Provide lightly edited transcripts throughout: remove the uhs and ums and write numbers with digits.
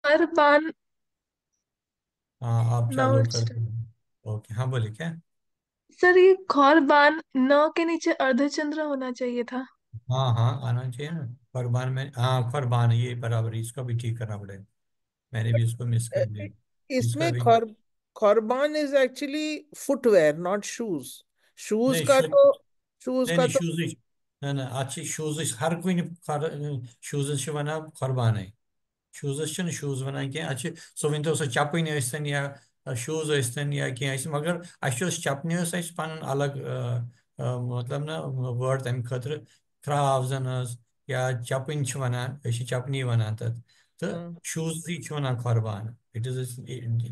खरबान। हाँ, आप नाउ चालू इट्स कर दो। ओके, हाँ बोलिए क्या। सर, ये खौरबान न के नीचे अर्धचंद्र होना चाहिए था। हाँ हाँ, आना चाहिए ना। फरमान में, हाँ फरमान, ये बराबर, इसको भी ठीक करना पड़ेगा। मैंने भी इसको मिस कर दिया। इसका इसमें भी। खौरबान is actually footwear not shoes. Shoes नहीं का शू तो शूज नहीं का नहीं, तो शूज ना ना, अच्छी शूज हर कोई शूज वना खरबान है। शूज शूज वन कह सो वन तो सो चपन या शूज या कह मगर चपन पन अलग मतलब ना वर्ड तम खतर ख्रावजन या चपन वनान चपनी वनान तथ तो हाँ। शूज वन खरबान। It is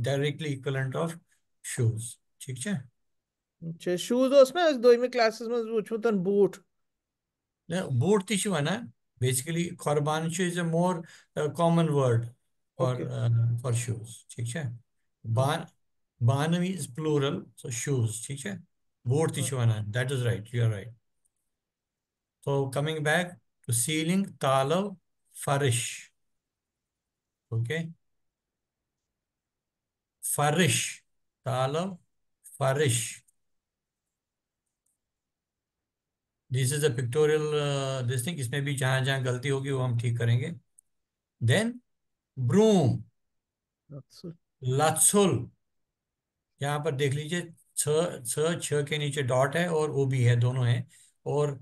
directly equivalent of shoes. ठीक है। अच्छा, शूज ना दोयमी क्लासेस में वुचमुत बूट। बूट ती वनान बेसिकली खरबान is a more common word for okay. For shoes. ठीक है। बान बान इज प्लूरल सो शूज। ठीक है। बूट ती वनान, that is right, you are right. तो कमिंग बैक टू सीलिंग, तालव, फरिश। ओके। फरिश, तालव, फरिश। This is a pictorial this thing, इसमें भी जहां जहां गलती होगी वो हम ठीक करेंगे। देन ब्रूम, लत्सुल। यहाँ पर देख लीजिए, छ छ छ के नीचे डॉट है और ओ भी है, दोनों हैं। और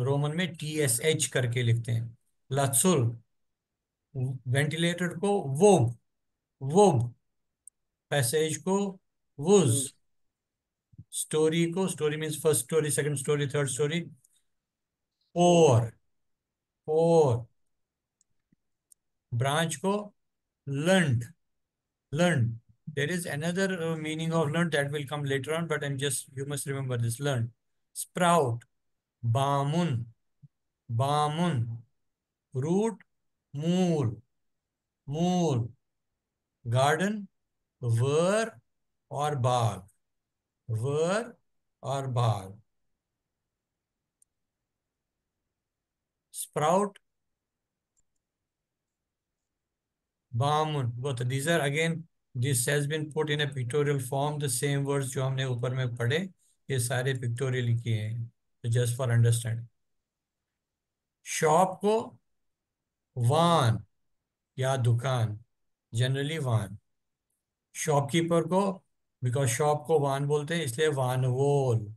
रोमन में TSH करके लिखते हैं। लत्सुल। वेंटिलेटर को वोब, वोब। पैसेज को वुज। स्टोरी को, story means first story, second story, third story, और और ब्रांच को लंड, learn. There is another meaning of learn that will come later on, but you must remember this. Learn. Sprout, bamun, bamun. Root, mool, mool. Garden, ver or bag, ver or bag. Sprout, bamun. Both these are again, this has been put in a pictorial form. The same words जो हमने ऊपर में पढ़े, ये सारे pictorial किए हैं, तो just for understanding. शॉप को वान या दुकान, जनरली वान। शॉपकीपर को, बिकॉज शॉप को वान बोलते हैं इसलिए वान वोल,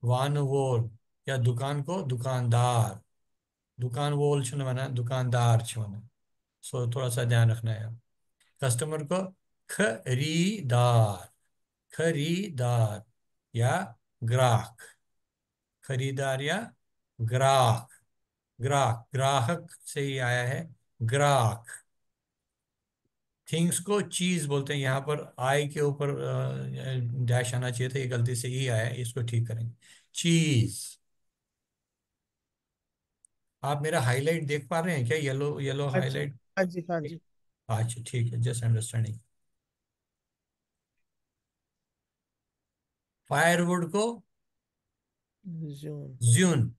वान वोल। या दुकान को दुकानदार, दुकान वोल छुन वना, दुकानदार छुन। सो थोड़ा सा ध्यान रखना है। कस्टमर को खरीदार, खरीदार या ग्राहक, खरीदार या ग्राहक, ग्राहक, ग्राहक से ही आया है ग्राहक। थिंग्स को चीज बोलते हैं, यहाँ पर आई के ऊपर डैश आना चाहिए था, ये गलती से ही आया है, इसको ठीक करेंगे। चीज। आप मेरा हाईलाइट देख पा रहे हैं क्या, येलो येलो अच्छा। हाईलाइट। हाँ जी, हाँ जी। अच्छा ठीक है, जस्ट अंडरस्टैंडिंग। फायरवुड को जून। ज्यून,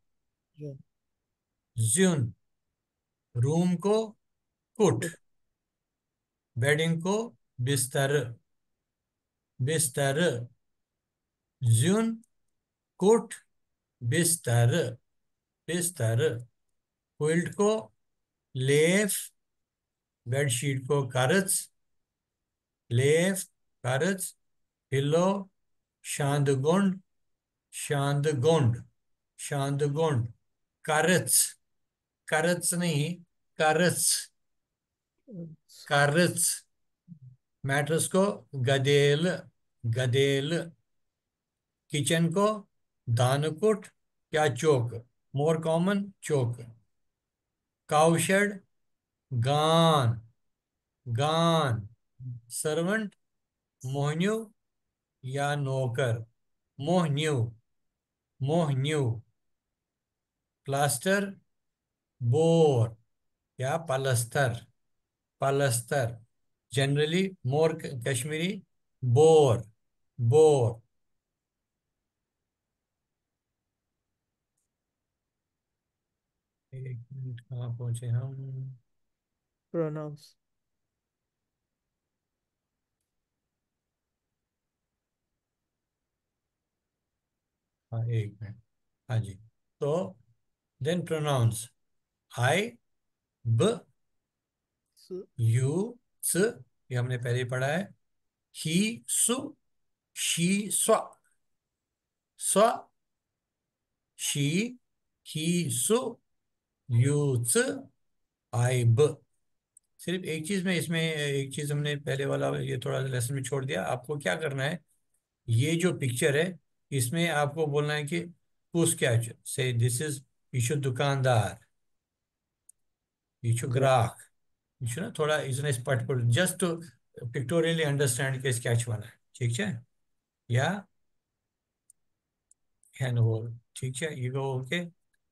जून। ज्यून। रूम को कुट, गुड। बेडिंग को बिस्तर, बिस्तर। ज्यून, कुट, बिस्तर, बिस्तर। क्विल्ट को लेफ, बेडशीट को कर्ज, लेफ, कर्ज। पिलो, शांदगुंड, शांदगुंड, शांदगुंड। कर्ज, कर्ज नहीं, कर्ज, कर्ज। मैट्रेस को गदेल, गदेल। किचन को दानकुट या चौक, मोर कॉमन चौक। काउशेड, गान, गान। सर्वेंट, मोहन्यू या नौकर, मोहन्यू, मोहन्यू। प्लास्टर, बोर या पलस्तर, पलस्तर। Generally more Kashmiri, bore, bore. एक मिनट, कहाँ पहुंचे हम। प्रोनाउंस। हाँ, एक मिनट। हाँ जी। तो देन प्रोनाउंस, आई, ब, सु, यू, स, ये हमने पहले ही पढ़ा है। ही, सु, शी, स्व, स्व, शी, ही, सु, यू, स, आई, ब। सिर्फ एक चीज में इसमें, एक चीज हमने पहले वाला ये थोड़ा लेसन में छोड़ दिया। आपको क्या करना है, ये जो पिक्चर है इसमें आपको बोलना है कि उस क्या से, दिस इज ईशु दुकानदार, ईशु ग्रा, ग्राहक, ईशु ना थोड़ा इसने particular just to pictorially understand के स्केच बना है, ठीक है। या हैंड होल, ठीक है, ये गो ओके।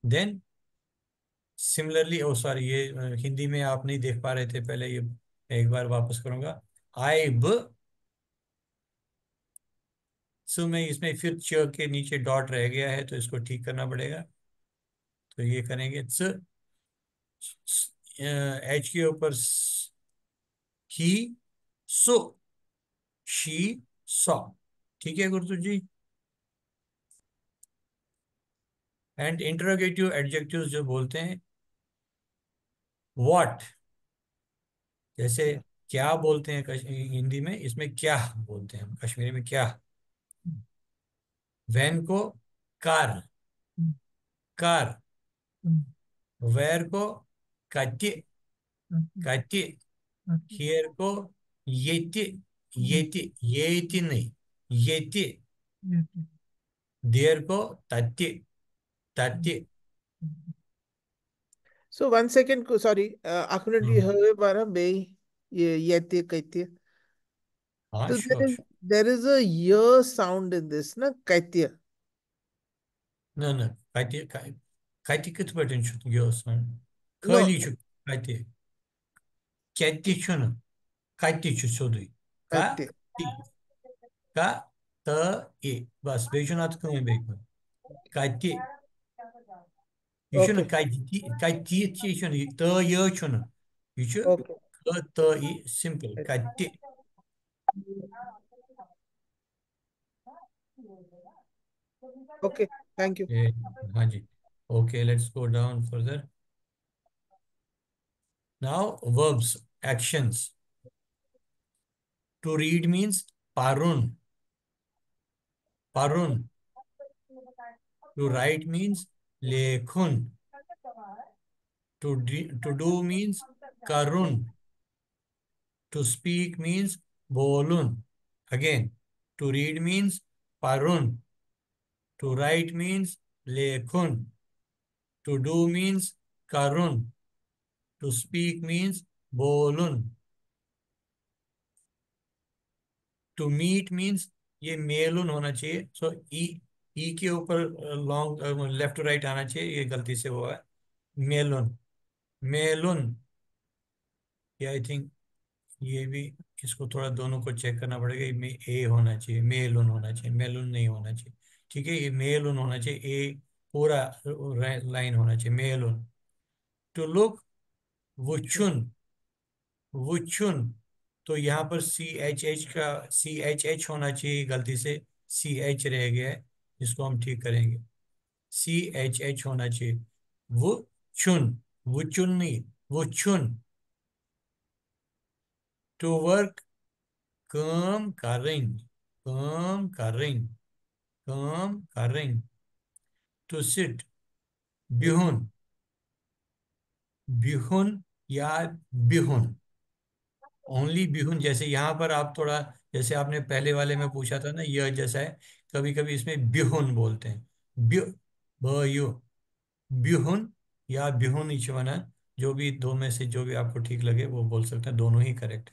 देन सिमिलरली, ओ सॉरी, ये हिंदी में आप नहीं देख पा रहे थे पहले, ये एक बार वापस करूंगा। आई, ब, सो में इसमें फिर च के नीचे डॉट रह गया है तो इसको ठीक करना पड़ेगा। तो ये करेंगे च, एच के ऊपर ही, सो, शी, सॉ, ठीक है गुरु जी। एंड इंटरोगेटिव एडजेक्टिव्स जो बोलते हैं, व्हाट, जैसे क्या, क्या बोलते हैं हिंदी में, इसमें क्या बोलते हैं हम कश्मीरी में, क्या। वैन को कार, कार। वेयर को कति, कति। हियर को येति, येति, येति नहीं, येति। देयर को तति, तति। so 1 second, sorry, aku nanti हम्म, heard barang bay, yeti kaitya. हाँ So sure. there is a y sound in this, na kaitya. No, no, kati, kati kıt bölün şu diyorsun. No, Köylü şu kati. Kati şunu. Kati şu sodu. Ka, kaitya. ti, ka, ta, i. Bas, bejun atı kımı bekle. Kati. Şunu Okay, kati, kati ti şunu. Ta, ya şunu. Şu, okay, ka, ta, i. Simple. Kati. okay. Thank you. Eh, हाँ जी। Okay, let's go down further. Now, verbs, actions. To read means parun. Parun. To write means lekhun. To do means karun. To speak means bolun. Again, to read means parun. To write means lekhun. To do means karun. To speak means bolun. To meet means ये मेलुन होना चाहिए, सो ई, ई के ऊपर long left to right आना चाहिए, ये गलती से हुआ है। मेलुन, मेलुन, ये आई थिंक ये भी, इसको थोड़ा दोनों को चेक करना पड़ेगा, इसमें ए होना चाहिए, मेलुन होना चाहिए, मेलुन नहीं होना चाहिए। ठीक है, ये मेलुन होना चाहिए, ए पूरा लाइन होना चाहिए, मेलुन। To look, वुचुन, वुचुन। तो यहाँ पर सी एच एच का, सी एच एच होना चाहिए, गलती से सी एच रह गया है, इसको हम ठीक करेंगे। सी एच एच होना चाहिए, वो चुन, वो चुन नहीं, वो चुन। टू वर्क, काम करेंगे, काम करेंगे, काम करेंगे। टू सिट, बिहुन, बिहुन या बिहुन, ओनली बिहुन। जैसे यहाँ पर आप थोड़ा, जैसे आपने पहले वाले में पूछा था ना, यह जैसा है, कभी कभी इसमें बिहुन बोलते हैं, ब्यु, ब यू, बिहुन या बिहुन इचवाना, जो भी दो में से जो भी आपको ठीक लगे वो बोल सकते हैं, दोनों ही करेक्ट।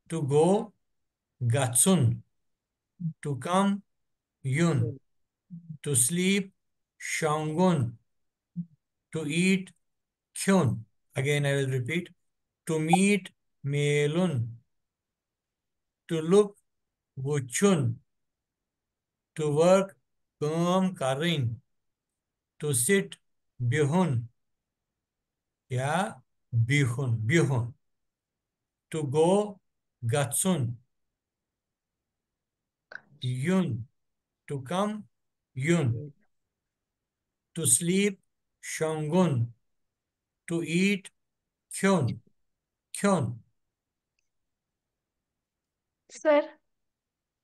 टू गो, गात्सुन। टू कम, युन। टू स्लीप, शोंगुन। टू ईट, क्युन। Again I will repeat, to meet, मेलुन। टू लुक, वुचुन। टू वर्क, काम करें। टू सिट, बिहुन या बिहुन, बिहुन। टू गो, गात्सुन, युन। To come, Yun. To sleep, Shongun. To eat, Kyun. Kyun. Sir,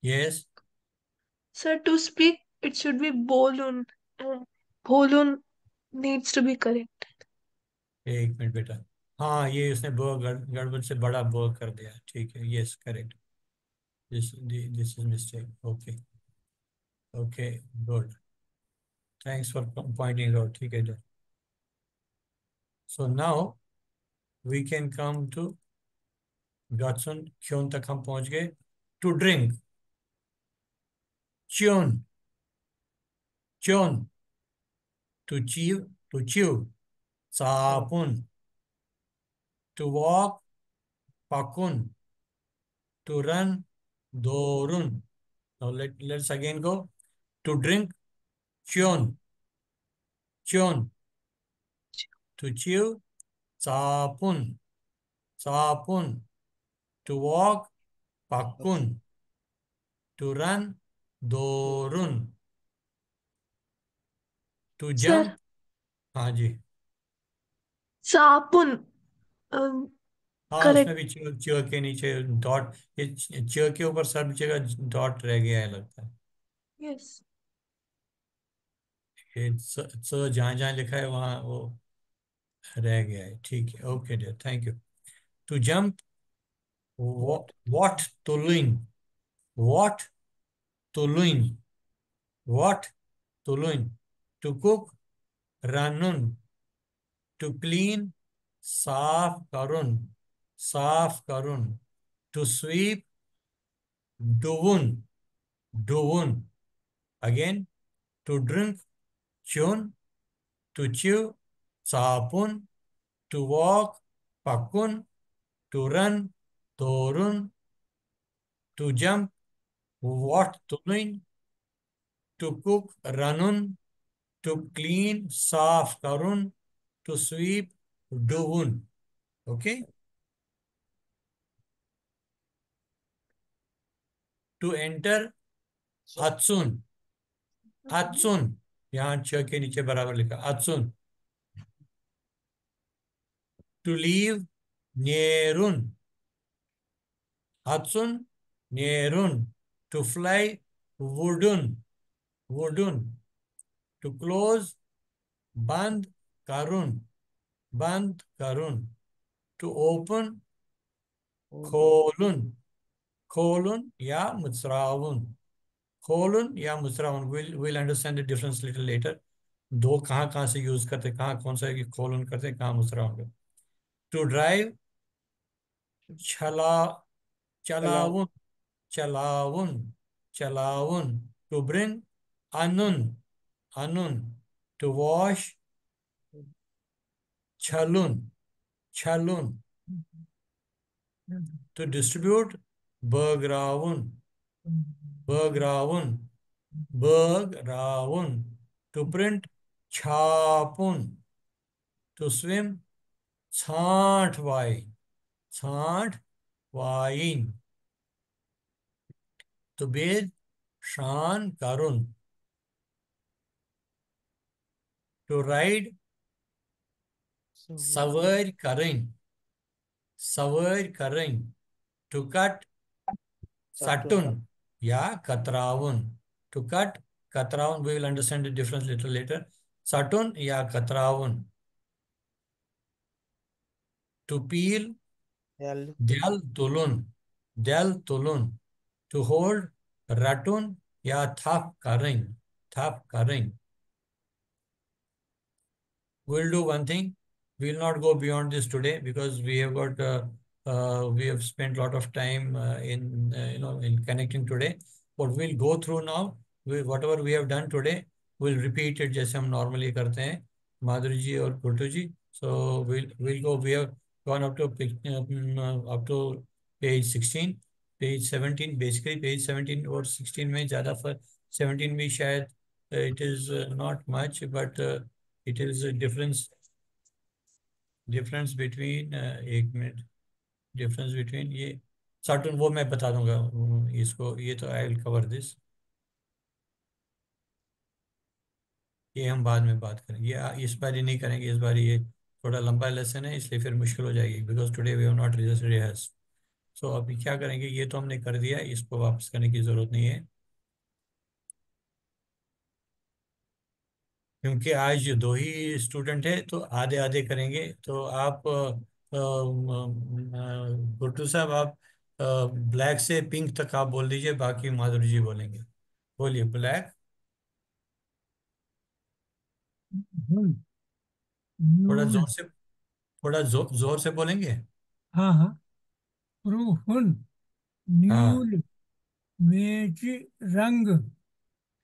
Yes. sir, to speak, it should be bolun. Bolun needs to be correct. एक मिनट बेटा. हाँ, ये उसने गड़बड़ से बड़ा ब कर दिया. ठीक है. Yes, correct. This is mistake. Okay. Okay. Good. Thanks for pointing out. ठीक है. So now we can come to गॉटसन. क्यों तक हम पहुंच गए. टू ड्रिंक, च्यून. च्यून. टू च्यू, सापुन. टू वॉक, पकुन. टू रन, दोरुन. Now let's again go. To drink, च्यून. च्यून. To chew, sapun. Sapun. To walk, pakun. To run, dorun. To Sir, jump, हाँ जी. sapun. हाँ, उसमें Correct. भी च के नीचे डॉट. ये च के ऊपर सब जगह डॉट रह गया है लगता है. Yes. ये जहाँ जहाँ लिखा है वहाँ वो रह गया है. ठीक है. Okay dear, thank you. To jump, What? वॉट. टू लुइन. वॉट. टू लुइन. वॉट. टू लुइन. टू कुक, रनुन. टू क्लीन, साफ करुन. साफ करुन. टू स्वीप, डुवुन. डुवुन. अगेन. टू ड्रिंक, च्यून. टू च्यू, सापुन. टू वॉक, पकुन. टू रन, दोरुन. टू जंप, वॉट तुलुन. टू कुक, रनुन. टू क्लीन, साफ करुन. टू स्वीप, डुवुन. ओके. टू एंटर, अत्सुन. अत्सुन. यहाँ च के नीचे बराबर लिखा, अत्सुन. टू लीव, नेरुन. अत्सुन, नेरुन. टू फ्लाई, वुडुन. वुडुन. टू क्लोज, बंद करुन. बंद करुन. To open, खोलुन. खोलुन या मुस्राउन. खोलुन या मुस्राउन. Will understand the difference little later. दो कहाँ कहाँ से यूज करते, कहाँ कौन सा है कि खोलुन करते, कहाँ मुस्राउन करते. टू ड्राइव, छला Allow. चलाउन. चलाउन. चलाउन. टू ब्रिंग, अनुन. अनुन. टू वॉश, छलुन. छलुन. टू डिस्ट्रीब्यूट, बग्राउन. बग्राउन. बग्राउन. टू प्रिंट, छापुन. टू स्विम, छांट वाइन. छांट वाइन. टू बेद, शान करुन. टू राइड, So सवार करें. सवार करें. To cut, Saturn. सटुन या कतराउन. टू कट, कतराउन. We will understand the difference little later. सटुन या कतराउन. To peel, L. del tulun. Del tulun. To hold, ratun या thap करें. Thap करें. We'll do one thing. We'll not go beyond this today because we have got we have spent a lot of time in in connecting today. But we'll go through now. Whatever we have done today, we'll repeat it जैसे हम normally करते हैं, माधुरी जी और गुड्डू जी. So we'll go. We have gone up to page 16, page 17. Basically page 17 और 16 में ज़्यादा फर्क. 17 में शायद it is not much, but it is a difference between एक मिनट. डिफरेंस बिटवीन ये सर्टन वो मैं बता दूंगा. इसको ये तो आई विल कवर दिस. ये हम बाद में बात करेंगे, ये इस बार ही नहीं करेंगे, इस बार ये थोड़ा लंबा लेसन है इसलिए फिर मुश्किल हो जाएगी, because today we have not rehearse. So अभी क्या करेंगे, ये तो हमने कर दिया, इसको वापस करने की जरूरत नहीं है, क्योंकि आज दो ही स्टूडेंट है तो आधे आधे करेंगे। तो आप गुड्डू साहब, आप ब्लैक से पिंक तक आप बोल दीजिए, बाकी माधुरी जी बोलेंगे। बोलिए ब्लैक। हुन, थोड़ा न्यूल। जोर से, थोड़ा जोर से बोलेंगे। हाँ हाँ। प्रूहुन, हाँ, न्यूल, मेच, रंग,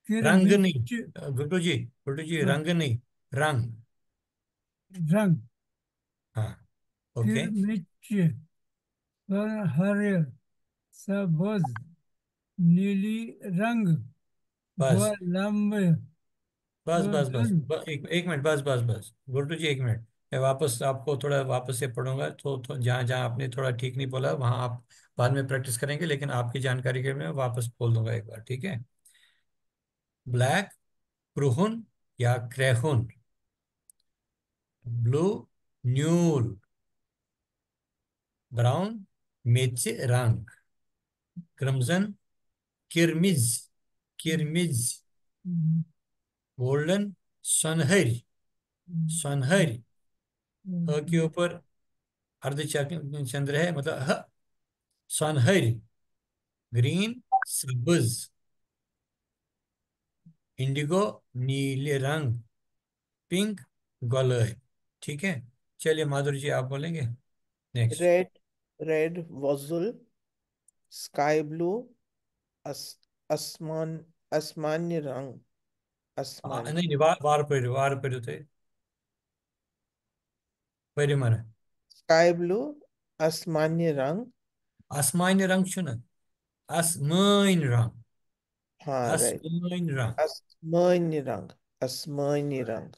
रंग नहीं, किरमिच, गुड्डू जी, गुड्डू जी, हाँ, रंग नहीं, रंग। रंग, हाँ, ओके। किरमिच, हरे, सबज, नीली रंग, बस गोलंब, बस बस बस गोधन। एक एक मिनट, बस बस बस गुड्डू जी, एक मिनट। मैं वापस आपको थोड़ा वापस से पढ़ूंगा, तो जहाँ जहाँ आपने थोड़ा ठीक नहीं बोला वहाँ आप बाद में प्रैक्टिस करेंगे, लेकिन आपकी जानकारी के लिए मैं वापस बोल दूंगा एक बार, ठीक है। ब्लैक, प्रूहुन या क्रेहुन। ब्लू, न्यूल। ब्राउन, मेचे रंग। क्रिम्सन, किरमिज, किरमिज। गोल्डन, सनहरी, सनहरी। के ऊपर अर्धचंद्र है, मतलब सनहरी। ग्रीन, सब्ज। इंडिगो, नीले रंग। पिंक, गुलाबी। ठीक है, चलिए माधुरी जी आप बोलेंगे नेक्स्ट। रेड, रेड वॉजुल, स्काई ब्लू, अस, आसमान, आसमान्य रंग, आसमान्य, नहीं नहीं, वार पर थे पहले मन। स्काई ब्लू, आसमान्य रंग। आसमानी रंग छुन, आसमानी रंग, हाँ राइट। आसमानी रंग। आसमान्य रंग, आसमान्य रंग।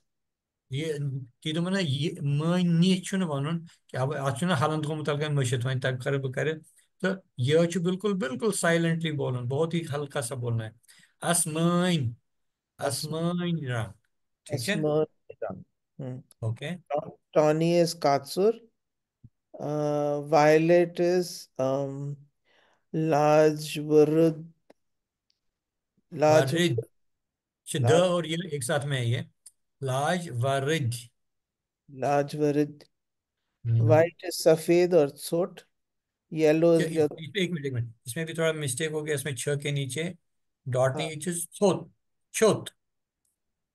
ये तो मैंने ये मानी छुन वनुन कि अब अचुन हलन गोमुत अलग मशित वन तब कर बह कर। तो ये छु बिल्कुल बिल्कुल साइलेंटली बोलन, बहुत ही हल्का सा बोलना है। आसमान, आस, आसमान रंग। ठीक है, आसमान्य रंग। Hmm. Okay. Tawny is Katsur. Violet is Lajvarud, Laj, वारिद, द Laj, और ये एक साथ में है ये, लाज वारिद। Lajvarid. Hmm. White is Safed or Sot. Yellow is Lyot. इसमें एक मिनट, एक मिनट, इसमें भी थोड़ा मिस्टेक हो गया, इसमें छ के नीचे डॉट हाँ, नहीं, छोत, छोत।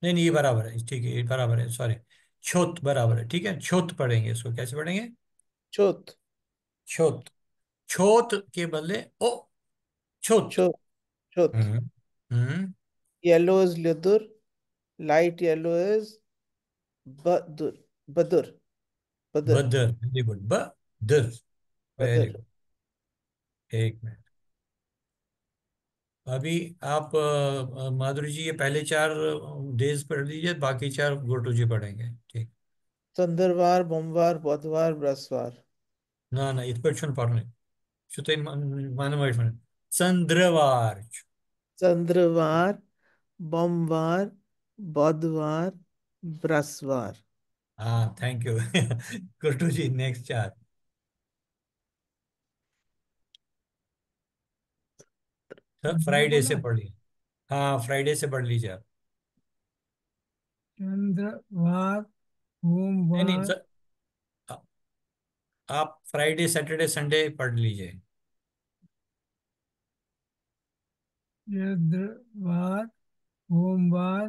नहीं नहीं, ये बराबर है, ठीक है, ये बराबर है, सॉरी। छोत बराबर है, ठीक है, छोत पढ़ेंगे इसको, कैसे पढ़ेंगे? Chot, छोत, छोत के बदले ओ, छोत। Chot, Chot. Hmm. Hmm. Yellow is Lyudur. Light yellow is Badur. Badur. Badur. बदर, वेरी गुड, बदर, वेरी Badur. गुड। एक मिनट, अभी आप माधुरी जी ये पहले चार डेज पढ़ लीजिए, बाकी चार गुड्डू जी पढ़ेंगे, ठीक। Chandarvar, Bomvar, Bodhvar, Brasvar. ना ना, इत पर छुन पढ़ने, छुते मान चंद्रवार। Chandravar, Bomvar, Bodhvar, Brasvar. हाँ, thank you. Guddu ji next चार, मैं फ्राइडे से बोला। पढ़ लीजिए। हाँ, फ्राइडे से पढ़ लीजिए आप। चंद्रवार, नहीं नहीं सोमवार, आ- आप फ्राइडे सैटरडे संडे पढ़ लीजिए। बुधवार, सोमवार,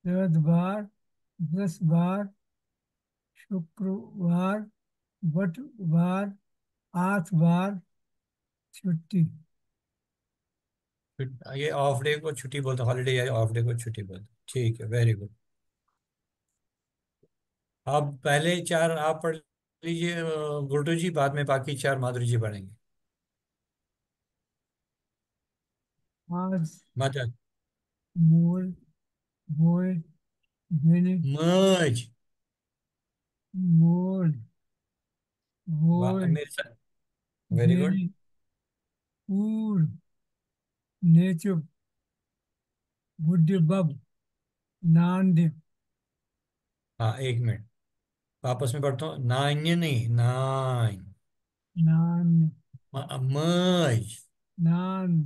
बुधवार, बृहस्पतिवार, शुक्रवार, बटवार, आठवार, छुट्टी। ये ऑफ डे को छुट्टी बोलते, हॉलीडे या ऑफ डे को छुट्टी बोलते, ठीक है, वेरी गुड। आप पहले चार आप पढ़ लीजिए गुड्डू जी, बाद में बाकी चार माधुरी जी पढ़ेंगे। आज, मदद, मोल, बोल, मिनट, मर्ज, मोल, बोल, मेरे साथ, वेरी गुड। जेनी, ऊर, नेचुप, बुड्ढे बब, नांद, हाँ, एक मिनट, वापस में पढ़ता हूँ। नान्य नहीं, नाइन। नान, मज, नान,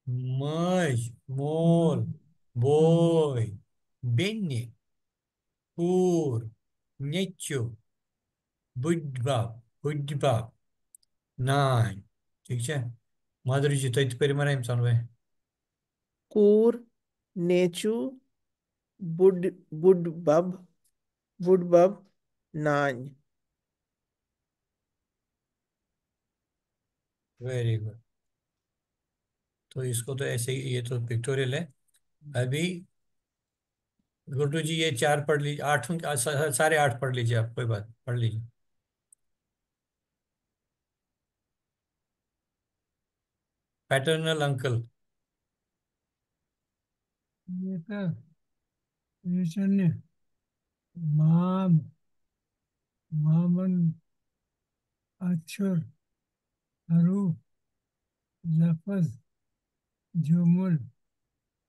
मज, मोल, नान, बोय, बेन्य, पूर, नेचो, बुडबाब, बुडबाब, नाइन। ठीक है, माधुरी जी, तो इत पेरी मरा इंसान वे। कूर, नेचू, बुड बुडबब, बुडबब, नान। Very good. तो इसको तो ऐसे ही, ये तो पिक्टोरियल है। अभी गुड्डू जी ये चार पढ़ लीजिए, आठों सारे आठ पढ़ लीजिए, आप कोई बात, पढ़ लीजिए। Paternal uncle. नेकर, ईशान्य, माम, मामन, अक्षर, हरूफ, लफज, जुमुल,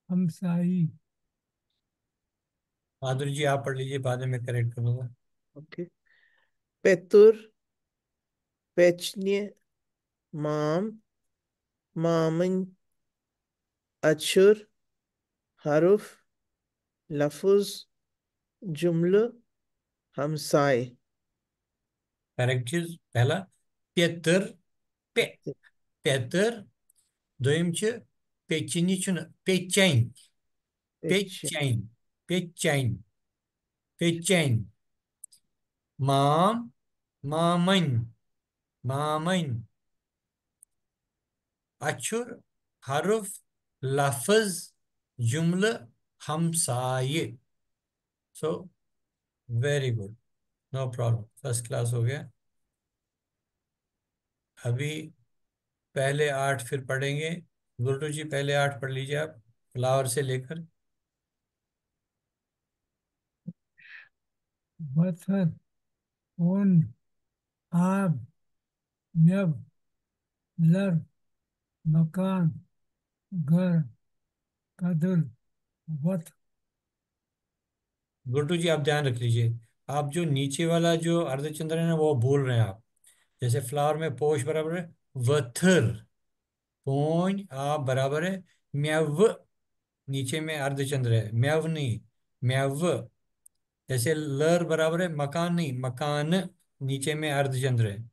हमसाई। माधुरी जी आप पढ़ लीजिए, बाद में मैं करेक्ट करूंगा। ओके। पेतुर, पेचन्य, माम, मामन, अक्षर, हरुफ, लफुज, जुमल, हमसाए। करेक्ट चीज पहला, पेतर, पे, पेतर। दोयम छ पेचिनी छुन, पेचैन, पेच पेचैन, पेचैन, पेचैन। माम, मामन, मामन। अक्षर, हरुफ, लफ्ज, जुमला, हमसाये। So very good, no problem, first class हो गया। अभी पहले आठ फिर पढ़ेंगे। गुरु जी पहले आठ पढ़ लीजिए आप, फ्लावर से लेकर। बथर, उन, आब, नब, लर, मकान, घर, कदर, वत। गुरु जी आप ध्यान रख लीजिए, आप जो नीचे वाला जो अर्धचंद्र है ना, वो भूल रहे हैं आप। जैसे फ्लावर में पोष बराबर है वथर, पोन आप बराबर है म्याव, नीचे में अर्धचंद्र है, म्याव नहीं, म्याव। जैसे लर बराबर है मकान नहीं, मकान, नीचे में अर्धचंद्र है।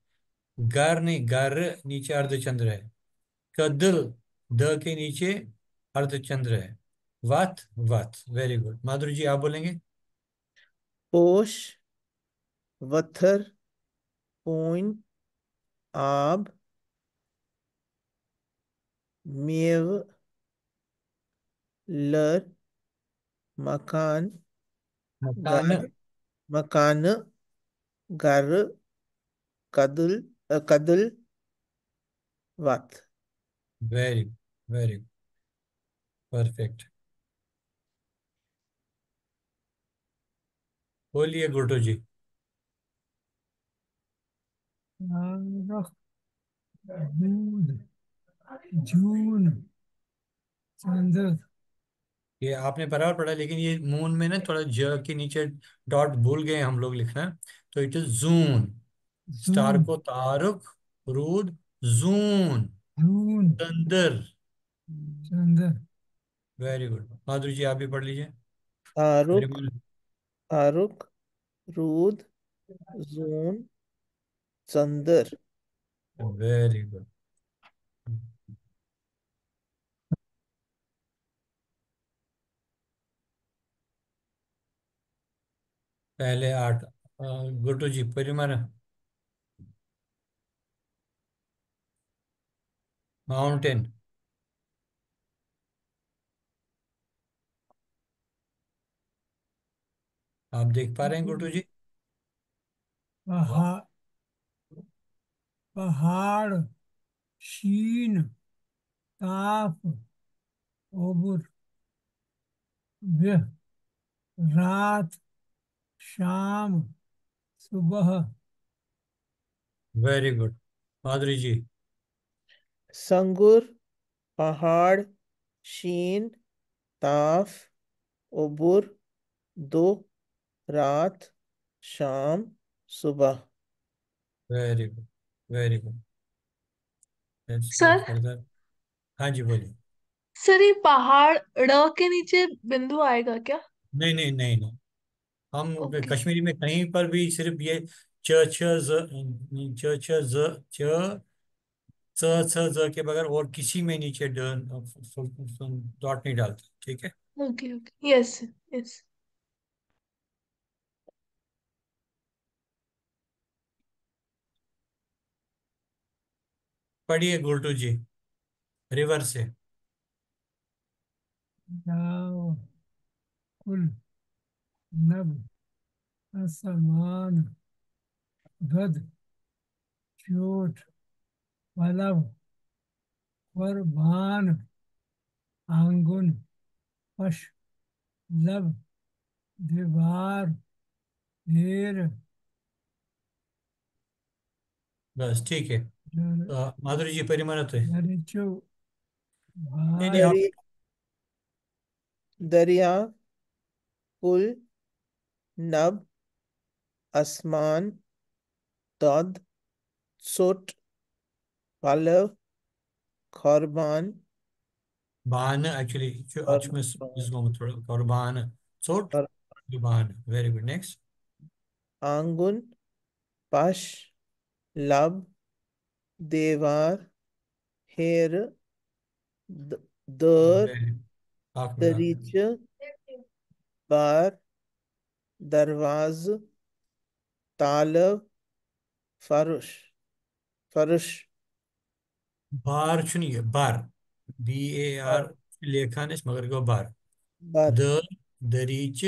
घर नहीं, घर, नीचे अर्धचंद्र है। कदल, द के नीचे अर्धचंद्र है। वत, वत। वेरी गुड, माधुरी जी आप बोलेंगे। पोश, वथर, पोइन, आब, मेव, लर, मकान, मकान। घर, मकान, घर, कदल, कदल, वत। Very, very perfect. बोलिए गुड्डू जी। तारख, दूध, जून, चंद्र। ये आपने बराबर पढ़ा, लेकिन ये मून में ना थोड़ा ज के नीचे डॉट भूल गए हम लोग लिखना। तो इट इज जून। स्टार जून, को तारुक, रूद, जून, जून, चंदर। चंद्र। वेरी गुड, माधुरी जी आप भी पढ़ लीजिए। मेरे आरुक, मन। आरुक, रूद, जून, चंदर। Very good. पहले आठ, गुड्डू जी परिमाण। माउंटेन, आप देख पा रहे हैं गुड्डू जी। पहाड़, पहाड़, शीन, ताप, ओबुर, वह, रात, शाम, सुबह। वेरी गुड, माधुरी जी। संगुर, पहाड़, शीन, ताफ, उबुर, दो, रात, शाम, सुबह। Very good, very good. Let's go sir further. हाँ जी, बोलिए। सर ये पहाड़ ड़ के नीचे बिंदु आएगा क्या? नहीं नहीं नहीं नहीं, हम ओके। कश्मीरी में कहीं पर भी सिर्फ ये च छ च छ च च छ के बगैर और किसी में नीचे डॉट नहीं डालते, ठीक है। Okay okay, yes yes. पढ़िए गुलटू जी, रिवर से। जाओ, कुल, नभ, असमान, गध, चोट, पलव, कुर्बान, आंगुन, पश, लब, दीवार, ढेर, बस ठीक है। दर, माधुरी जी, परिमाण तो है। दरिचो, नहीं नहीं, भार, आप। दरिया, दरिया, पुल, नभ, आसमान, दद, सोट, पलव, खरबान, बान एक्चुअली जो और अच्छ में इसको मत थोड़ा कुर्बान, सोट, और जुबान। Very good, next. आंगुन, पश, लब, देवार, हेर, दर, वेरी, आँख दरीच, बार, दरवाज, तालव, फरुश, फरुश, बार चुनिए, बार, बर, BAR, लेखा इस मगर को बार। बर। द, दरीच,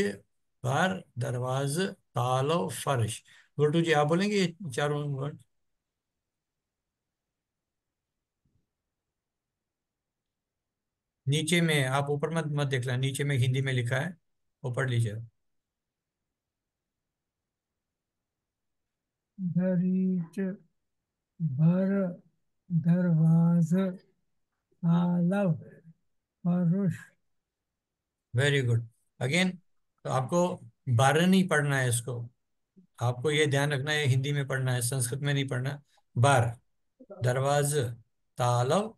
बार, दरवाज, तालो, फर्श। गुड्डू जी, आप बोलेंगे ये चारों वर्ड? नीचे में आप ऊपर मत मत देख लें, नीचे में हिंदी में लिखा है, वो पढ़ लीजिए। दरीच, भर, दरवाज, तालब, फरुश। Very good. अगेन, तो आपको बार नहीं पढ़ना है इसको, आपको ये ध्यान रखना है हिंदी में पढ़ना है, संस्कृत में नहीं पढ़ना। बार, दरवाज, तालब,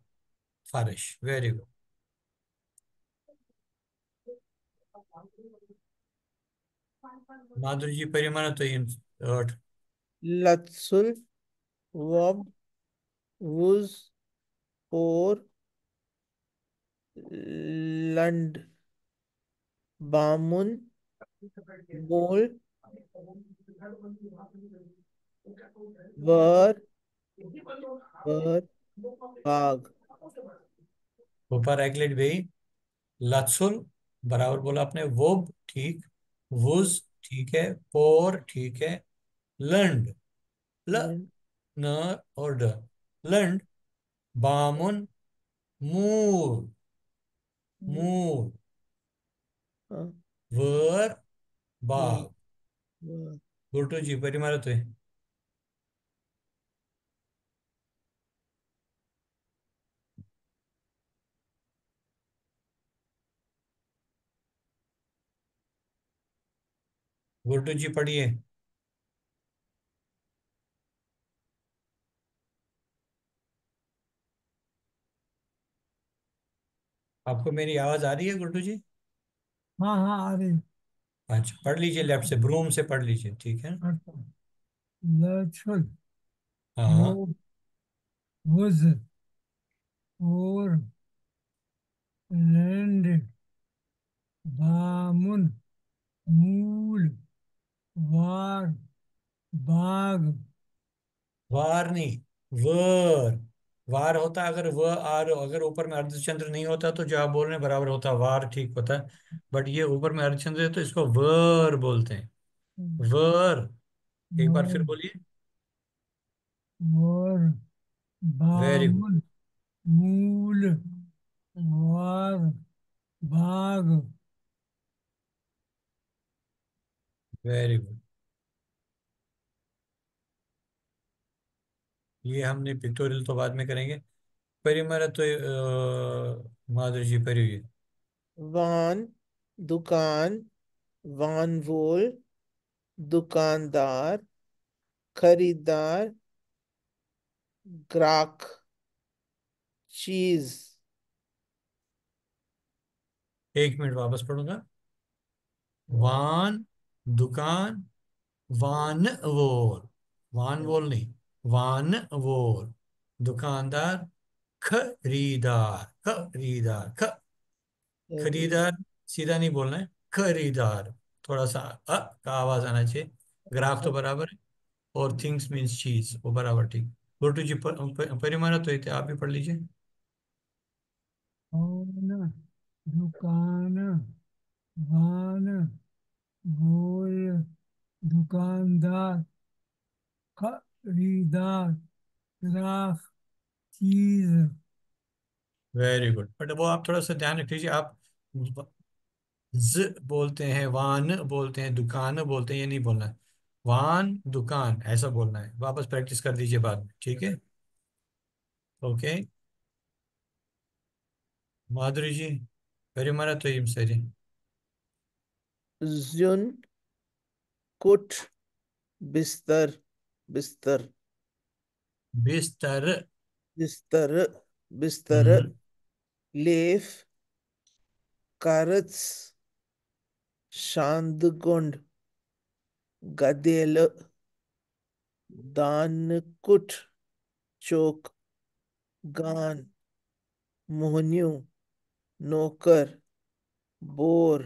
फारिश। Very good. माधुरी जी, परिमाण तो इन लत्सुल, वब, वुज, और, लंड, बामुन, मोल, वर, वर, बाग। ऊपर एक्लेट भाई। लत्सुल बराबर बोला आपने, वोब ठीक, वुज ठीक है, पोर ठीक है, लंड, ल, लंड, न और ड, लंड, बामुन, मूल, मूल, हाँ, वर, वर, बाग। वर। गुरु जी, परिमाण तो है। गुरु जी, पढ़िए। आपको मेरी आवाज आ रही है गुरु जी? हाँ हाँ, आ रही। अच्छा, पढ़ लीजिए, लेफ्ट से ब्रूम से पढ़ लीजिए, ठीक है। पढ़ता हूँ। लछुल, वो, हाँ। वुज, और, लैंड, बामुन, मूल, वार, बाग। वार नहीं, वर। वार होता अगर व आर, अगर ऊपर में अर्धचंद्र नहीं होता तो जो आप बोल रहे हैं बराबर होता, वार ठीक होता है। बट ये ऊपर में अर्धचंद्र है तो इसको वर बोलते हैं। वर। एक बार फिर और, बोलिए। और, वेरी गुड, बामुन, मूल, वार, बाग। Very good. ये हमने पिक्टोरियल तो बाद में करेंगे। परिमर तो माधुरी जी, परिये। वान, दुकान, वानवोल, दुकानदार, खरीदार, ग्राहक, चीज। 1 मिनट वापस पढ़ूंगा। वान, दुकान, वान वोल, वान वोल नहीं, वान वोल, दुकानदार, खरीदार, खरीदार, खरीदार सीधा नहीं बोलना है, खरीदार, थोड़ा सा का आवाज आना चाहिए। ग्राफ तो बराबर है, और थिंग्स मीन्स चीज, वो बराबर ठीक। गोटू जी परिमाणा तो इतने आप भी पढ़ लीजिए। कौन, दुकान, वान, बोल, दुकानदार, खरीदार, ग्राहक, चीज। वेरी गुड, बट वो आप थोड़ा सा ध्यान रख लीजिए। आप ज बोलते हैं, वान बोलते हैं, दुकान बोलते हैं, ये नहीं बोलना है। वान दुकान ऐसा बोलना है। वापस प्रैक्टिस कर दीजिए बाद में, ठीक है। ओके, माधुरी जी परिमाणा तो इम सरी। जुन, कुट, बिस्तर, बिस्तर, बिस्तर। बिस्तर, बिस्तर, हम्म। लेफ, कारच, शांतकुंड, गदेल, दानकुट, चौक, गान, मोहन्यू, नौकर, बोर,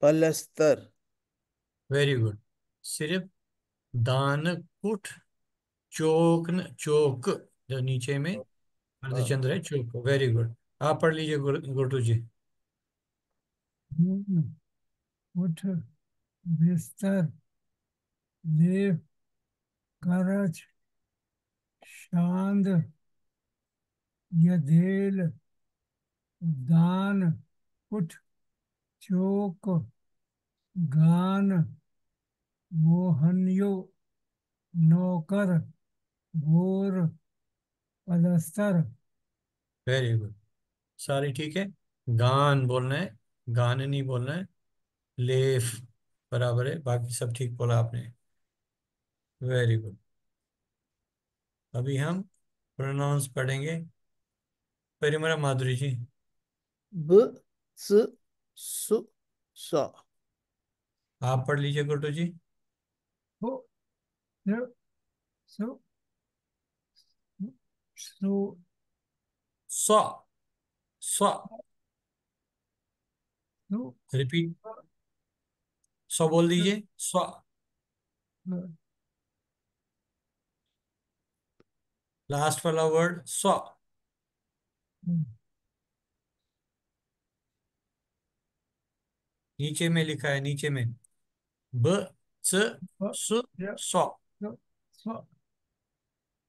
पलस्तर। Very good. सिर्फ दान कुट, चौक न चौक, जो नीचे में हाँ, अर्धचंद्र है, चौक। Very good. आप पढ़ लीजिए गुरु जी। धूल, उठ, बिस्तर, लेप, करच, शांद, यधेल, दान, उठ, चोक, गान, मोहनियो, नौकर, भोर, पलस्तर। वेरी गुड, सारी ठीक है। गान बोलना है, गान नहीं बोलना है। लेफ बराबर है, बाकी सब ठीक बोला आपने। Very good. अभी हम प्रोनाउंस पढ़ेंगे। परिमरा माधुरी जी। ब, स, सु, स। आप पढ़ लीजिए गुड्डू जी। हो, य, सो, सो, स्व, स्व, सो, रिपीट। स्व बोल दीजिए, स्व। लास्ट वाला वर्ड स्व। नीचे में लिखा है, नीचे में। ब, च, सु, य, स्व। सो, स्व,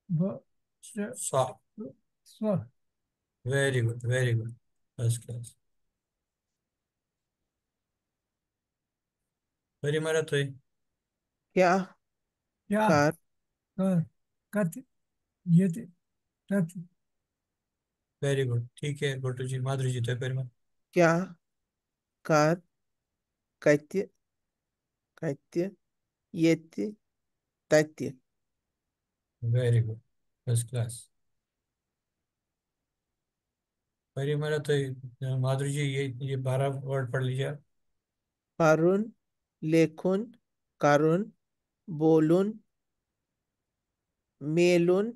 ब, च, स्व। सु, स्व। Very good, very good, first class. परिमरा तो क्या, क्या, कार, कर, कथ, यत, तथ। वेरी गुड, ठीक है गुड्डू जी। माधुरी जी तो परिमरा। क्या, कार, कैत्य, कैत्य, येत्य, तैत्य। Very good, first class. परिमरा तो माधुरी जी, ये 12 वर्ड पढ़ लीजिए आप। पारुन, लेखुन, कारुन, बोलुन, मेलुन,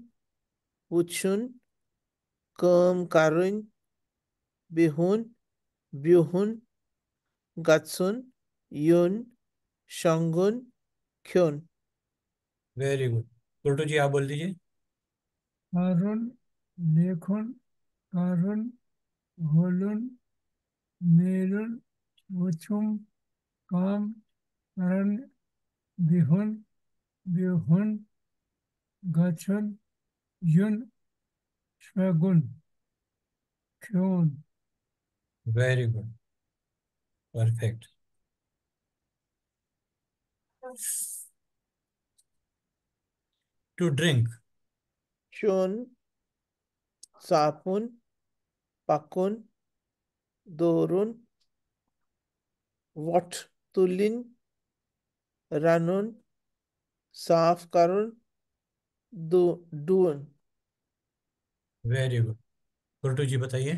पुछुन, काम कारुन, बिहुन, ब्यूहुन, गत्सुन, युन, शंगुन, ख्युन। वेरी गुड, गुड्डू जी आप बोल दीजिए। अरुण, लेखुन, करुण, होलुन, मेलुन, वुचुम, काम, करण, बिहुन, बिहुन, गछुन, युन, शगुन, क्योन। Very good, perfect. To drink. शुन, सापुन, पकुन, दोरुन, what तुलिन रनुन साफ करुन डून वेरी गुड। गुरु जी बताइए।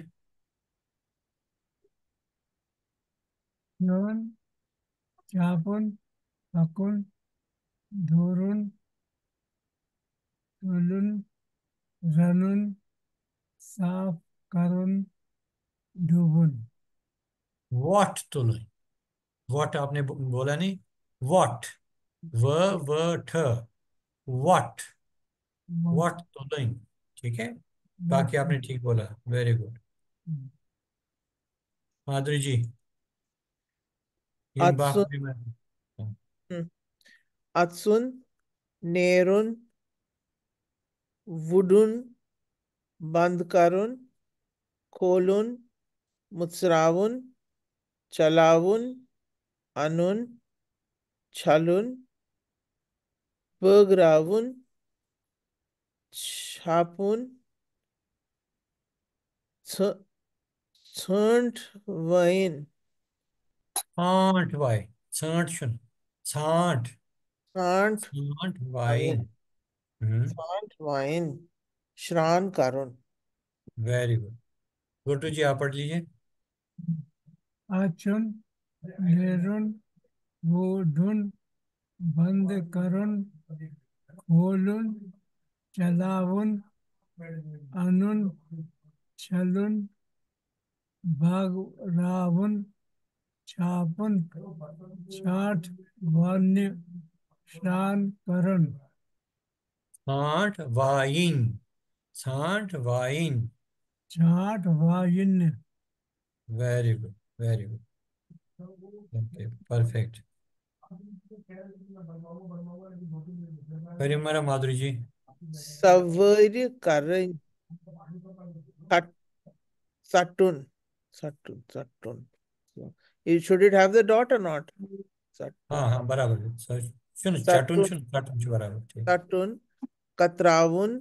क्योन चापुन हकुन धोरुन तुलुन रनुन साफ करुन डुबुन। वॉट तो नहीं, वॉट आपने बोला नहीं, वॉट, व ठ, वॉट, वॉट तो नहीं। ठीक है, बाकी आपने ठीक बोला, वेरी गुड। माधुरी जी, इन अत्सुन बाप में अत्सुन नेरुन वुडुन बंद करुन खोलुन मुस्रावुन चलावुन अनुन छलुन बगरावुन छापुन छंट वाइन छांट वाई, छांट सुन, छांट, छांट छांट वाइन वाइन। हम्म, छांट वाइन श्रान करुन वेरी गुड। गुड्डू जी आप पढ़ लीजिए। आचुन नेरुन वुडुन बंद करुन खोलुन चलावुन अनुन छलुन बागरावुन छापुन छाठ वन्य स्नान करन। छांट वाइन, छांट वाइन। छाठ वाइन। Very good, very good. Okay, perfect. फिर हमारा माधुरी जी। सवर करें सट सटुन सटुन सटुन you should it have the dot or not हाँ सटुन हाँ बराबर है सुन चाटुन सटुन सुन चाटुन बराबर ठीक। सटुन कतरावुन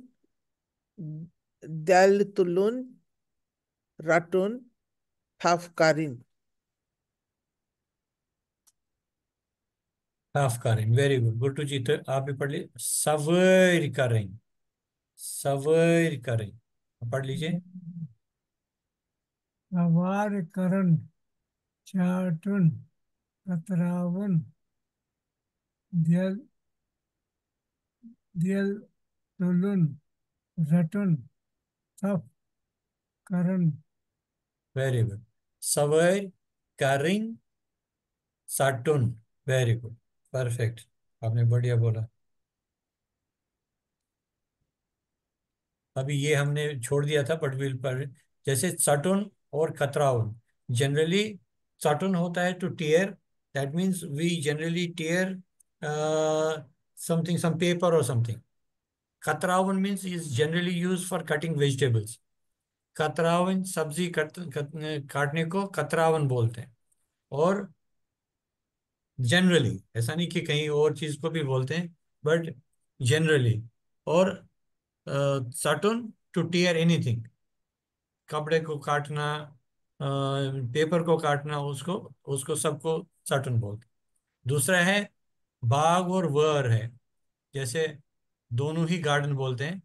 दल तुलुन रटुन थाफकारिन हाफ करें, वेरी गुड। गुड्डू जी तो आप भी पढ़ लीजिए, सवैर करें, सवैर करें, पढ़ लीजिए। सवार करन चाटुन कतरावन दियल दियल तुलुन रटुन सफ करन। वेरी गुड, सवैर करें साटुन, वेरी गुड, परफेक्ट, आपने बढ़िया बोला। अभी ये हमने छोड़ दिया था बट विल पर, जैसे सटुन और खतराउन, जनरली सटुन होता है to tear, that means we generally tear something, some paper और समथिंग। खतराउन means is generally use for cutting vegetables. खतरावन सब्जी काटने को खतरावन बोलते हैं। और जनरली, ऐसा नहीं कि कहीं और चीज को भी बोलते हैं, बट जनरली। और सटुन टू टीयर एनीथिंग, कपड़े को काटना, पेपर को काटना, उसको उसको सबको सटन बोलते हैं। दूसरा है बाग और वर है, जैसे दोनों ही गार्डन बोलते हैं।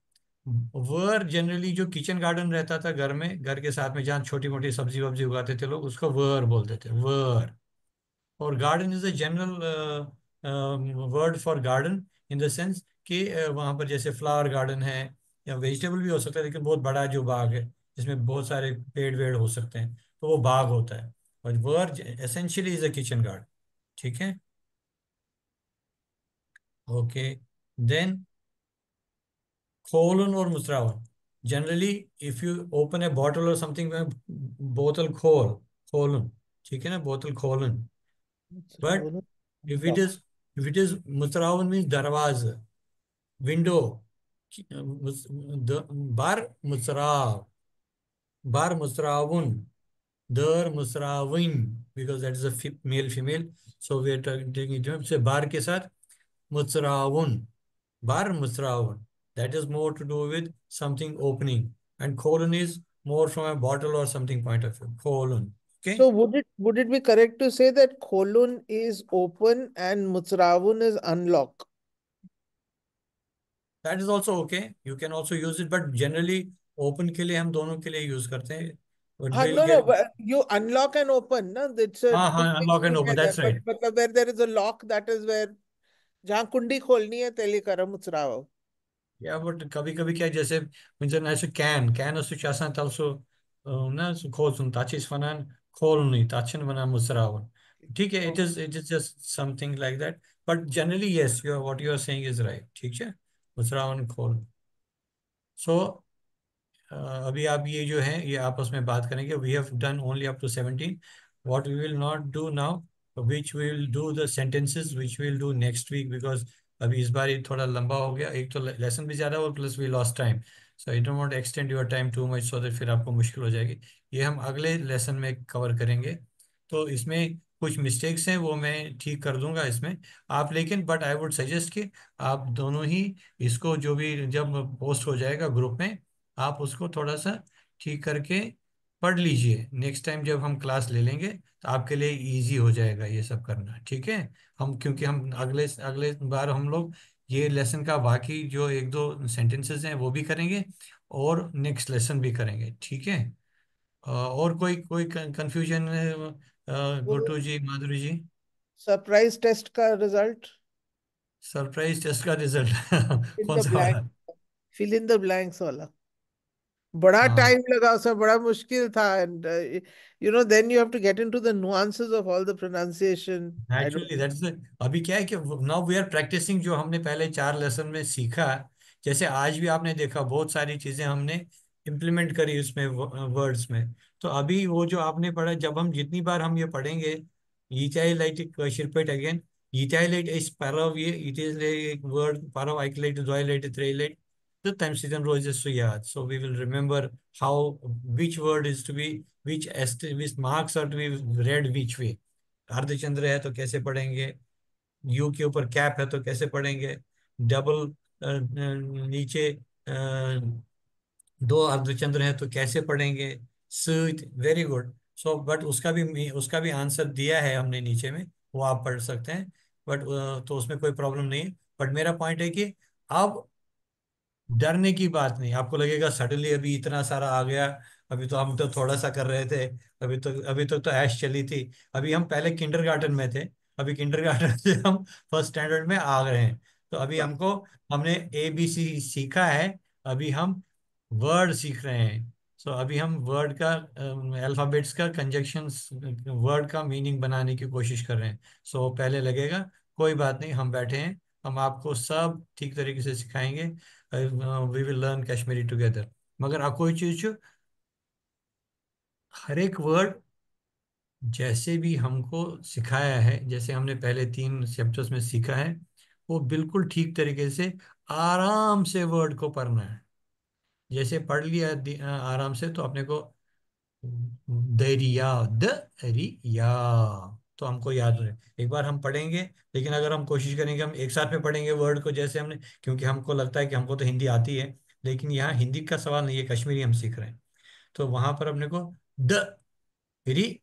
वर जनरली जो किचन गार्डन रहता था घर में, घर के साथ में जहाँ छोटी मोटी सब्जी वब्जी उगाते थे लोग, उसको वर बोलते थे, वर। और garden is a general word for garden, in the sense कि वहाँ पर जैसे फ्लावर गार्डन है, या वेजिटेबल भी हो सकता है, लेकिन बहुत बड़ा जो बाग है जिसमें बहुत सारे पेड़ वेड़ हो सकते हैं, तो वो बाग होता है। और word essentially is a kitchen garden. ठीक है, ओके। देन खोलन और मुस्रावन, generally if you open a bottle और समथिंग, बोतल खोल, खोलन, ठीक है ना, बोतल खोलन। But if it is, if it is मुतरावन मीन्स दरवाजा, विंडो, बार मुसराव, बार मुसरावन, दर मुसराविन, because that is a male female, so we are taking say बार के साथ मुसरावन, बार मुसरावन, that is more to do with something opening, and colon is more from a bottle or something point of view, colon. Okay, So would it be correct to say that Kholun is open and Mutsravun is unlock? that is also okay. You can also use it, but generally open के लिए हम दोनों के लिए use करते हैं. But we'll No, no, get. but you unlock and open, no? It's हाँ two हाँ, things unlock and open. together. That's But right. but where there is a lock, that is where जहाँ कुंडी खोलनी है तेली करम उचराव. या बट कभी कभी क्या है, जैसे मुझे ना ऐसे कैन उससे चाहता तब सो ना सो खोल सुन ताचिस फनान खोल नहीं ताचिन बना मुसरावन. ठीक है, it is just something like that. But generally yes, you what you are saying is right. ठीक है, मुसरावन खोल. सो अभी आप ये जो है ये आपस में बात करेंगे. We have done only up to 17. What we will not do now, which we will do the sentences which we will do next week, because अभी इस बार ये थोड़ा लंबा हो गया. एक तो लेसन भी ज़्यादा और plus we lost time. So I don't want extend your time too much, so that फिर आपको मुश्किल हो जाएगी. ये हम अगले लेसन में कवर करेंगे. तो इसमें कुछ मिस्टेक्स हैं वो मैं ठीक कर दूंगा इसमें. आप लेकिन बट आई वुड सजेस्ट कि आप दोनों ही इसको जो भी जब पोस्ट हो जाएगा ग्रुप में, आप उसको थोड़ा सा ठीक करके पढ़ लीजिए. नेक्स्ट टाइम जब हम क्लास ले लेंगे तो आपके लिए इजी हो जाएगा ये सब करना. ठीक है, हम क्योंकि हम अगले अगले बार हम लोग ये लेसन का बाकी जो एक दो सेंटेंसेस हैं वो भी करेंगे और नेक्स्ट लेसन भी करेंगे. ठीक है. और कोई कोई कंफ्यूजन है? वो गुड्डू जी, माधुरी जी. सरप्राइज टेस्ट का रिजल्ट, सरप्राइज टेस्ट का रिजल्ट इन कौन द सा ब्लैंक, वाला? फिल इन द ब्लैंक्स वाला बड़ा हाँ, टाइम लगा, उसमें बड़ा मुश्किल था. And then you have to get into the nuances of all the pronunciation. I actually don't. That's अभी क्या है कि नाउ वी आर प्रैक्टिसिंग जो हमने पहले 4 लेसन में सीखा. जैसे आज भी आपने देखा बहुत सारी चीजें हमने इम्प्लीमेंट करी उसमें वर्ड्स में. तो अभी वो जो आपने पढ़ा, जब हम जितनी बार हम ये पढ़ेंगे, यीचाइलाइट शिरपेट अगेन यीचाइलाइट इस parav ये it is a word parav isolate zoilate threilate the time season roses so yeah, so we will remember how which word is to be which marks are to be read which way. अर्धचंद्र है तो कैसे पढ़ेंगे, you के ऊपर cap है तो कैसे पढ़ेंगे, डबल नीचे दो अर्धचंद्र है तो कैसे पढ़ेंगे. सूत, वेरी गुड. सो बट उसका भी आंसर दिया है हमने नीचे में, वो आप पढ़ सकते हैं. बट तो उसमें कोई प्रॉब्लम नहीं है. बट मेरा पॉइंट है कि अब डरने की बात नहीं. आपको लगेगा सडनली अभी इतना सारा आ गया, अभी तो हम तो थोड़ा सा कर रहे थे. अभी तो ऐश चली थी. अभी हम पहले किंडरगार्टन में थे, अभी किंडरगार्टन से हम फर्स्ट स्टैंडर्ड में आ गए हैं. तो अभी हमने ABC सीखा है. अभी हम वर्ड सीख रहे हैं. सो अभी हम वर्ड का अल्फाबेट्स का कंजक्शन, वर्ड का मीनिंग बनाने की कोशिश कर रहे हैं. सो पहले लगेगा, कोई बात नहीं, हम बैठे हैं, हम आपको सब ठीक तरीके से सिखाएंगे. We will learn Kashmiri together. मगर आप कोई चीज जो हर एक वर्ड जैसे भी हमको सिखाया है, जैसे हमने पहले 3 चैप्टर्स में सीखा है, वो बिल्कुल ठीक तरीके से आराम से वर्ड को पढ़ना है. जैसे पढ़ लिया आराम से, तो अपने को दरिया, दरिया, तो हमको याद रहे. एक बार हम पढ़ेंगे, लेकिन अगर हम कोशिश करेंगे हम एक साथ में पढ़ेंगे वर्ड को जैसे हमने, क्योंकि हमको लगता है कि हमको तो हिंदी आती है, लेकिन यहाँ हिंदी का सवाल नहीं है, कश्मीरी हम सीख रहे हैं. तो वहां पर अपने को द री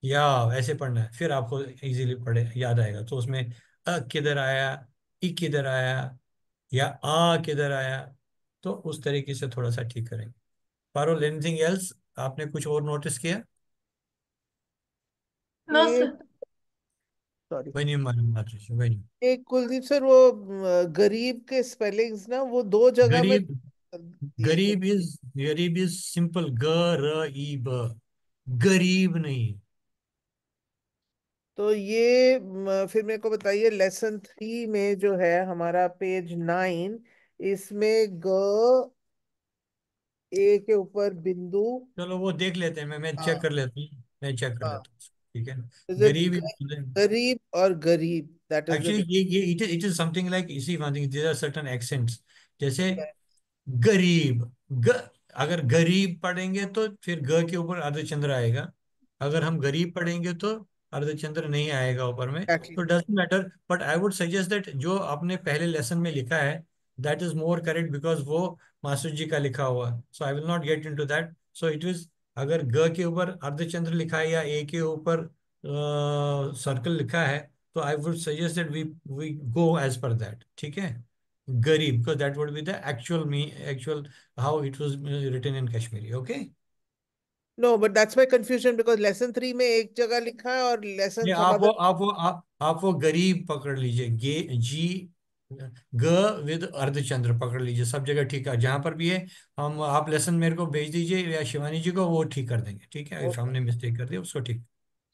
या ऐसे पढ़ना है, फिर आपको इजीली पढ़े याद आएगा. तो उसमें किधर आया, ई किधर आया, या किधर आया, तो उस तरीके से थोड़ा सा ठीक करेंगे. पारुल, एनीथिंग एल्स आपने कुछ और नोटिस किया? No, sir. सॉरी. वही नहीं मालूम वही नहीं. एक कुलदीप सर, वो गरीब के स्पेलिंग्स ना वो दो जगह में गरीब, दिए थे. गरीब इज सिंपल, ग र ई ब, गरीब नहीं. तो ये फिर मेरे को बताइए, लेसन 3 में जो है हमारा पेज 9, इसमें ग, ए के ऊपर बिंदु. चलो वो देख लेते हैं, मैं चेक हाँ. कर लेता हूँ, मैं चेक कर हाँ. लेता हूँ. ठीक है. इज इट गरीब गरीब और गरीब, दैट इज एक्चुअली द ये इट इज समथिंग लाइक इसी one thing, there are certain accents. जैसे गरीब, ग, अगर गरीब पढ़ेंगे तो फिर ग के ऊपर अर्धचंद्र आएगा. अगर हम गरीब पढ़ेंगे तो अर्धचंद्र नहीं आएगा ऊपर में. तो exactly. Doesn't matter, but I would suggest that जो आपने पहले लेसन में लिखा है, that is more correct, because वो मास्टर जी का लिखा हुआ. So I will not get into that. So it is अगर ग के ऊपर अर्धचंद्र लिखा है या ए के ऊपर सर्कल लिखा है, तो I would suggest that we go as per that, ठीक है, गरीब, because that would be the actual how it was written in Kashmiri. Okay, no, but that's my confusion, because lesson 3 में एक जगह लिखा है और लेसन ये सम अदर। आप वो गरीब पकड़ लीजिए, गे जी ग विद अर्धचंद्र पकड़ लीजिए, सब जगह ठीक है, जहां पर भी है। हम आप लेसन मेरे को भेज दीजिए या शिवानी जी को, वो ठीक कर देंगे, ठीक है, इफ ओके, हमने मिस्टेक कर दी उसको ठीक।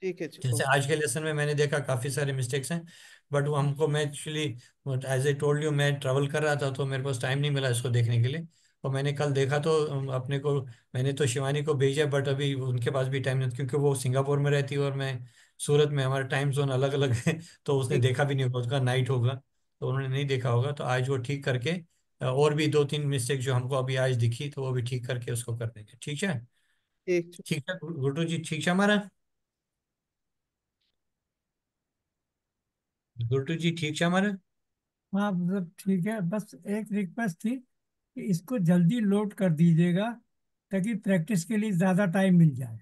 ठीक है जी, जैसे ओके। आज के लेसन में मैंने देखा काफी सारे मिस्टेक्स हैं, बट वो हमको, मैं actually as a told you मैं ट्रैवल कर रहा था, तो मेरे पास टाइम नहीं मिला इसको देखने के लिए। और मैंने कल देखा तो अपने को, मैंने तो शिवानी को भेजा, बट अभी उनके पास भी टाइम नहीं, क्योंकि वो सिंगापुर में रहती है और मैं सूरत में, हमारा टाइम जोन अलग अलग है। तो उसने ठीक, देखा भी नहीं होगा, उसका नाइट होगा, तो उन्होंने नहीं देखा होगा, तो आज वो ठीक करके और भी दो तीन मिस्टेक जो हमको अभी आज दिखी, तो वो भी ठीक करके उसको कर देंगे, ठीक है। ठीक। ठीक है गुड्डू जी, ठीक है हमारा, गुड्डू जी ठीक है हमारा। हाँ मतलब ठीक है, बस एक रिक्वेस्ट थी कि इसको जल्दी लोड कर दीजिएगा ताकि प्रैक्टिस के लिए ज़्यादा टाइम मिल जाए।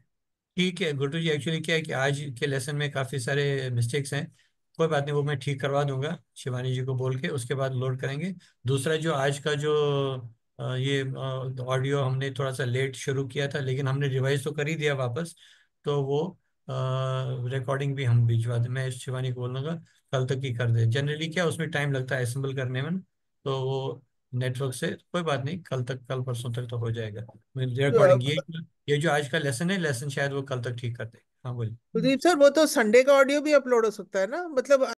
ठीक है गुड्डू जी, एक्चुअली क्या है कि आज के लेसन में काफ़ी सारे मिस्टेक्स हैं, कोई बात नहीं, वो मैं ठीक करवा दूंगा शिवानी जी को बोल के, उसके बाद लोड करेंगे। दूसरा जो आज का जो ये ऑडियो हमने थोड़ा सा लेट शुरू किया था, लेकिन हमने रिवाइज तो कर ही दिया वापस, तो वो रिकॉर्डिंग भी हम भिजवा दें, मैं शिवानी को बोलूँगा कल तक ही कर दे। जनरली क्या उसमें टाइम लगता है असेंबल करने में ना, तो वो नेटवर्क से कोई बात नहीं, कल तक, कल परसों तक तो हो जाएगा रिकॉर्डिंग। ये जो आज का लेसन है, लेसन शायद वो कल तक ठीक कर दे। हाँ बोलिए। कुलदीप सर, वो तो संडे का ऑडियो भी अपलोड हो सकता है ना, मतलब